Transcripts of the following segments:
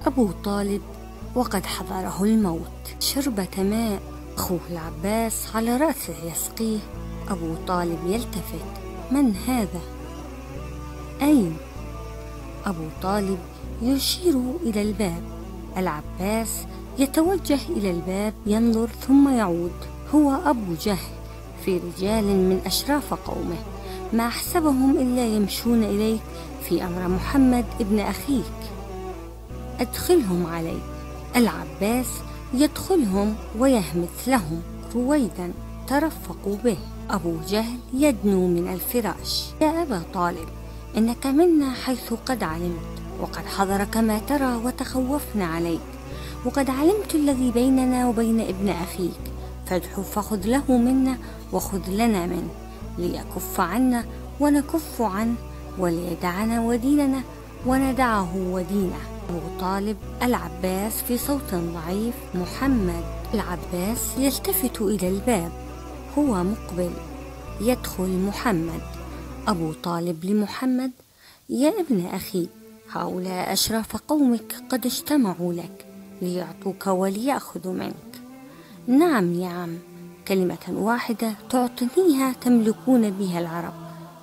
أبو طالب وقد حضره الموت. شربة ماء أخوه العباس على رأسه يسقيه. أبو طالب يلتفت: من هذا؟ أين؟ أبو طالب يشير إلى الباب. العباس يتوجه إلى الباب ينظر ثم يعود. هو أبو جهل في رجال من أشراف قومه، ما أحسبهم إلا يمشون إليك في أمر محمد ابن أخيك، أدخلهم علي. العباس يدخلهم ويهمس لهم: رويدا ترفقوا به. أبو جهل يدنو من الفراش: يا أبا طالب، إنك منا حيث قد علمت، وقد حضرك ما ترى وتخوفنا عليك، وقد علمت الذي بيننا وبين ابن أخيك، فادعو فخذ له منا وخذ لنا منه، ليكف عنا ونكف عنه، وليدعنا وديننا وندعه ودينه. أبو طالب العباس في صوت ضعيف: محمد. العباس يلتفت إلى الباب، هو مقبل. يدخل محمد. أبو طالب لمحمد: يا ابن أخي، هؤلاء أشراف قومك قد اجتمعوا لك ليعطوك وليأخذوا منك. نعم يا عم، كلمة واحدة تعطنيها تملكون بها العرب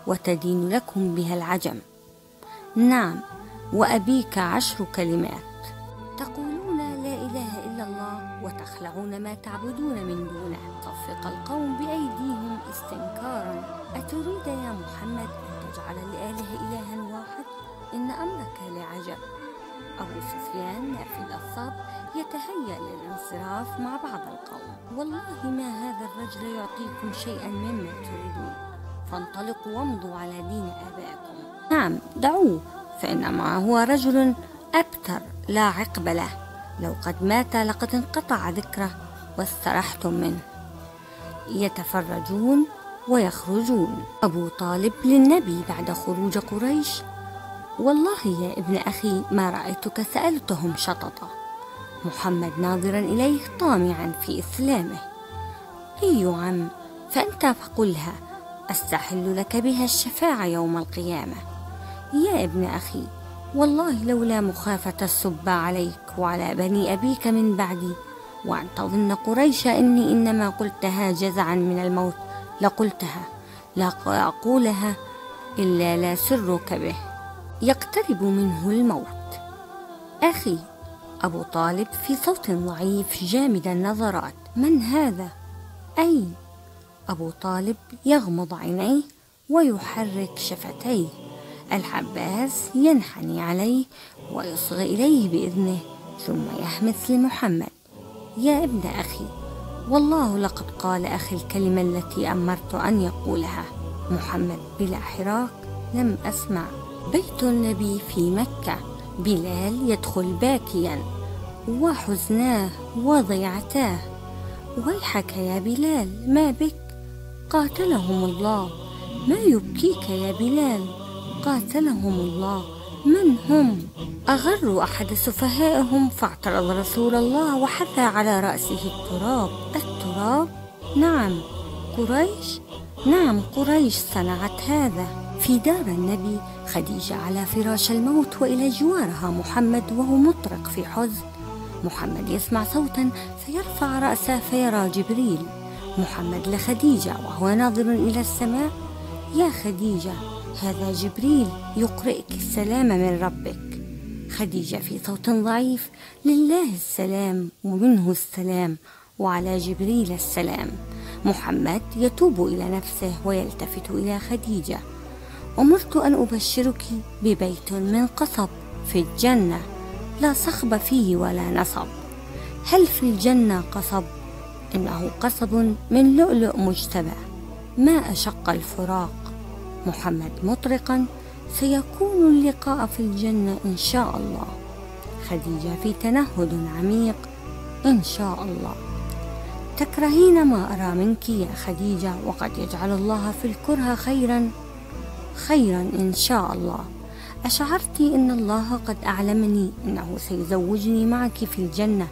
وتدين لكم بها العجم. نعم، وأبيك 10 كلمات: تقولون لا إله إلا الله وتخلعون ما تعبدون من دونه. صفق القوم بأيديهم استنكارا: أتريد يا محمد أن تجعل الآلهة إلها واحد؟ إن أمرك لعجب. أبو سفيان نافذ الصب يتهيأ للانصراف مع بعض القوم: والله ما هذا الرجل يعطيكم شيئا مما تريدون، فانطلقوا وامضوا على دين آبائكم. نعم، دعوه، فإنما هو رجل أبتر لا عقب له، لو قد مات لقد انقطع ذكره واسترحتم منه. يتفرجون ويخرجون. أبو طالب للنبي بعد خروج قريش: والله يا ابن أخي ما رأيتك سألتهم شططا. محمد ناظرا إليه طامعا في إسلامه: أي عم، فأنت فقلها، أستحل لك بها الشفاعة يوم القيامة. يا ابن أخي، والله لولا مخافة السب عليك وعلى بني أبيك من بعدي، وأن تظن قريش إني إنما قلتها جزعا من الموت لقلتها، لا أقولها إلا لا سرك به. يقترب منه الموت. أخي. أبو طالب في صوت ضعيف جامد النظرات: من هذا؟ أين؟ أبو طالب يغمض عينيه ويحرك شفتيه. العباس ينحني عليه ويصغي إليه بإذنه، ثم يهمس لمحمد: يا ابن أخي، والله لقد قال أخي الكلمة التي أمرت أن يقولها. محمد بلا حراك: لم أسمع. بيت النبي في مكة. بلال يدخل باكيا: وحزناه وضيعتاه. ويحك يا بلال، ما بك؟ قاتلهم الله. ما يبكيك يا بلال؟ قاتلهم الله. من هم؟ أغروا أحد سفهائهم فاعترض رسول الله وحثى على رأسه التراب. التراب؟ نعم. قريش؟ نعم، قريش صنعت هذا. في دار النبي خديجة على فراش الموت، وإلى جوارها محمد وهو مطرق في حزن. محمد يسمع صوتا فيرفع رأسه فيرى جبريل. محمد لخديجة وهو ناظر إلى السماء: يا خديجة، هذا جبريل يقرئك السلام من ربك. خديجة في صوت ضعيف: لله السلام ومنه السلام وعلى جبريل السلام. محمد يتوب إلى نفسه ويلتفت إلى خديجة: أمرت أن أبشرك ببيت من قصب في الجنة، لا صخب فيه ولا نصب. هل في الجنة قصب؟ إنه قصب من لؤلؤ مجتبى، ما أشق الفراق. محمد مطرقا: سيكون اللقاء في الجنة إن شاء الله. خديجة في تنهد عميق: إن شاء الله. تكرهين ما أرى منك يا خديجة، وقد يجعل الله في الكره خيرا. خيرا إن شاء الله. أشعرت إن الله قد أعلمني أنه سيزوجني معك في الجنة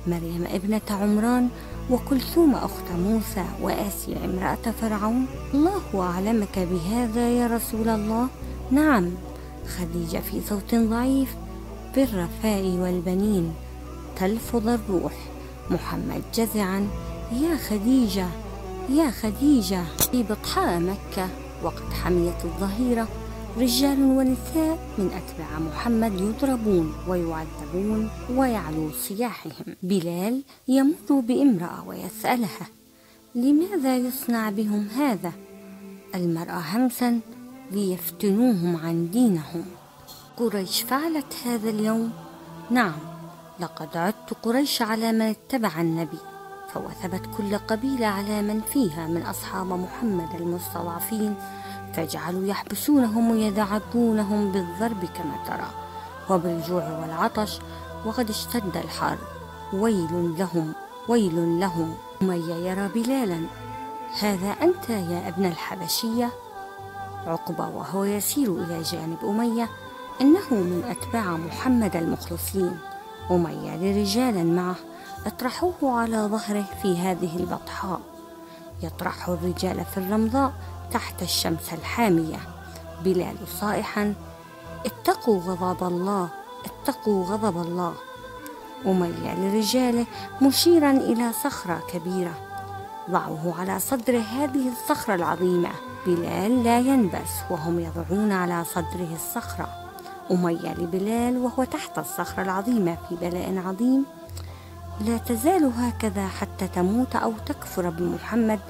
مريم ابنة عمران وكلثوم أخت موسى وآسيا امرأة فرعون؟ الله أعلمك بهذا يا رسول الله. نعم. خديجة في صوت ضعيف: بالرفاء والبنين تلفظ الروح. محمد جزعا: يا خديجة يا خديجة. في بطحاء مكة وقد حميت الظهيرة، رجال ونساء من أتباع محمد يضربون ويعذبون ويعلو صياحهم. بلال يمر بامرأة ويسألها: لماذا يصنع بهم هذا؟ المرأة همسا: ليفتنوهم عن دينهم. قريش فعلت هذا اليوم؟ نعم، لقد عدت قريش على من اتبع النبي، فوثبت كل قبيلة على من فيها من أصحاب محمد المستضعفين، فجعلوا يحبسونهم ويدعبونهم بالضرب كما ترى، وبالجوع والعطش، وقد اشتد الحر. ويل لهم ويل لهم. أمية يرى بلالا: هذا أنت يا ابن الحبشية؟ عقبة وهو يسير إلى جانب أمية: إنه من أتباع محمد المخلصين. أمية لرجالا معه: اطرحوه على ظهره في هذه البطحاء. يطرح الرجال في الرمضاء تحت الشمس الحامية. بلال صائحا: اتقوا غضب الله اتقوا غضب الله. أمية لرجاله مشيرا إلى صخرة كبيرة: ضعوه على صدر هذه الصخرة العظيمة. بلال لا ينبس وهم يضعون على صدره الصخرة. أمية لبلال وهو تحت الصخرة العظيمة في بلاء عظيم: لا تزال هكذا حتى تموت أو تكفر بمحمد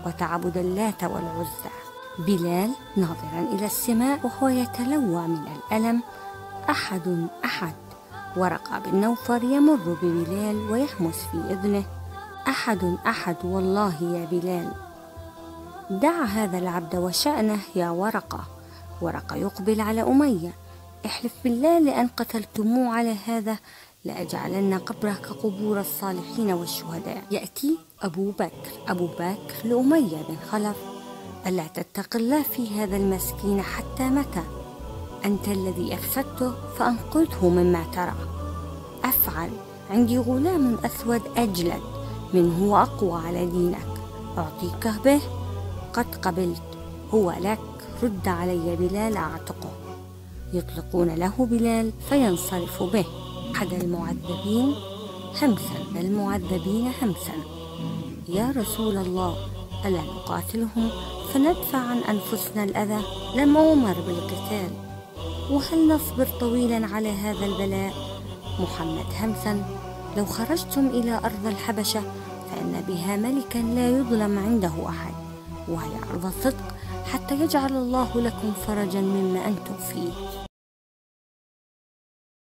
وتعبد اللات والعزى. بلال ناظرا إلى السماء وهو يتلوى من الألم: أحد أحد. ورقة بن نوفل يمر ببلال ويهمس في إذنه: أحد أحد والله يا بلال. دع هذا العبد وشأنه يا ورقة. ورقة يقبل على أمية: احلف بالله لأن قتلتموه على هذا لأجعلن قبره كقبور الصالحين والشهداء. يأتي أبو بكر لأمية بن خلف: ألا تتق الله في هذا المسكين حتى متى؟ أنت الذي أفسدته فأنقذه مما ترى. أفعل، عندي غلام أسود أجلد من هو أقوى على دينك، أعطيكه به. قد قبلت، هو لك، رد علي بلال أعتقه. يطلقون له بلال فينصرف به. أحد المعذبين همسا: يا رسول الله، ألا نقاتلهم فندفع عن أنفسنا الأذى؟ لم أؤمر بالقتال، وهل نصبر طويلا على هذا البلاء؟ محمد همسا: لو خرجتم إلى أرض الحبشة فإن بها ملكا لا يظلم عنده أحد، وهي أرض صدق، حتى يجعل الله لكم فرجا مما أنتم فيه.